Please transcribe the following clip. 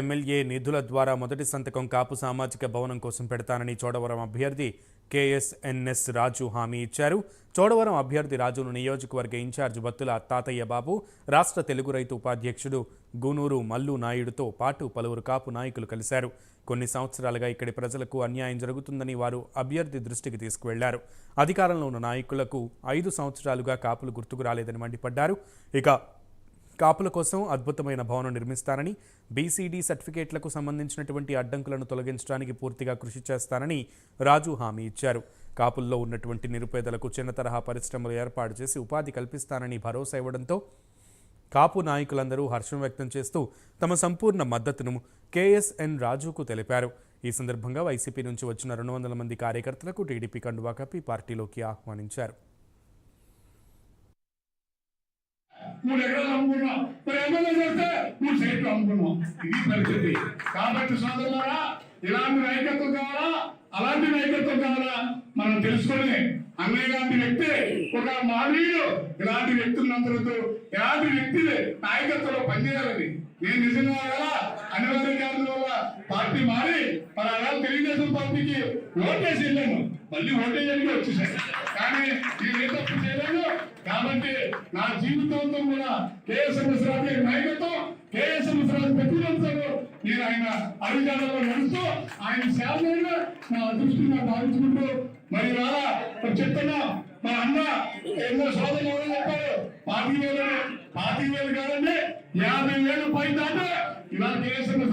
MLA నిధుల ద్వారా మొదటి సంతకం కాపు సామాజిక భవనం కోసం పెడతానని చోడవరం అభ్యర్థి కేఎస్ఎన్ఎస్ రాజు హామీ ఇచ్చారు. చోడవరం అభ్యర్థి రాజును నియోజకవర్గ ఇన్ఛార్జ్ బత్తుల తాతయ్య బాబు, రాష్ట్ర తెలుగు రైతు ఉపాధ్యక్షుడు గూనూరు మల్లు నాయుడుతో పాటు పలువురు కాపు నాయకులు కలిశారు. కొన్ని సంవత్సరాలుగా ఇక్కడి ప్రజలకు అన్యాయం జరుగుతుందని వారు అభ్యర్థి దృష్టికి తీసుకువెళ్లారు. అధికారంలో ఉన్న నాయకులకు 5 సంవత్సరాలుగా కాపులు గుర్తుకు రాలేదని మండిపడ్డారు. ఇక కాపుల కోసం అద్భుతమైన భవనం నిర్మిస్తానని, బీసీడీ సర్టిఫికేట్లకు సంబంధించినటువంటి అడ్డంకులను తొలగించడానికి పూర్తిగా కృషి చేస్తానని రాజు హామీ ఇచ్చారు. కాపుల్లో ఉన్నటువంటి నిరుపేదలకు చిన్న తరహా పరిశ్రమలు ఏర్పాటు చేసి ఉపాధి కల్పిస్తానని భరోసా ఇవ్వడంతో కాపు నాయకులందరూ హర్షం వ్యక్తం చేస్తూ తమ సంపూర్ణ మద్దతును కేఎస్ఎన్ రాజుకు తెలిపారు. ఈ సందర్భంగా వైసీపీ నుంచి వచ్చిన 200 మంది కార్యకర్తలకు టీడీపీ కండువా కప్పి పార్టీలోకి ఆహ్వానించారు. 3 ఎకరాలు అమ్ముకున్నాం, మరి ఎమ్మెల్యే చేస్తే 3 సైట్లు అమ్ముకున్నాం. ఇది పరిస్థితి. కాబట్టి సోదరులారా, ఇలాంటి నాయకత్వం కావాలా, అలాంటి నాయకత్వం కావాలా మనం తెలుసుకొని, అన్నయ్య లాంటి వ్యక్తి ఒక మానవుడు ఇలాంటి వ్యక్తులందరూ ఇలాంటి వ్యక్తి నాయకత్వంలో పనిచేయాలని నేను నిజంగా కదా అనివార్య కారణం వల్ల పార్టీ మారి మన అలా తెలుగుదేశం పార్టీకి ఓటేసి వెళ్ళాను, మళ్ళీ ఓటేయడానికి వచ్చేసాను. కానీ నేను ఏ తప్పు చేయలేను. కాబట్టి నా జీవితంతో కూడా కేఎస్ఎన్ఎస్ రాజు నాయకత్వం, కేఎస్ఎన్ఎస్ రాజు ప్రతినిధులతో నేను ఆయన అధికారంలో నడుస్తూ ఆయన సేవలను నా దృష్టిగా భావించుకుంటూ మరి ఇవాళ చెప్తున్నా మా అన్న ఎన్నో సోదరులు ఎవరో చెప్పారు 25,000 కాదండి 50,000 పై దాకా ఇవాళ కేఎస్ఎన్ఎస్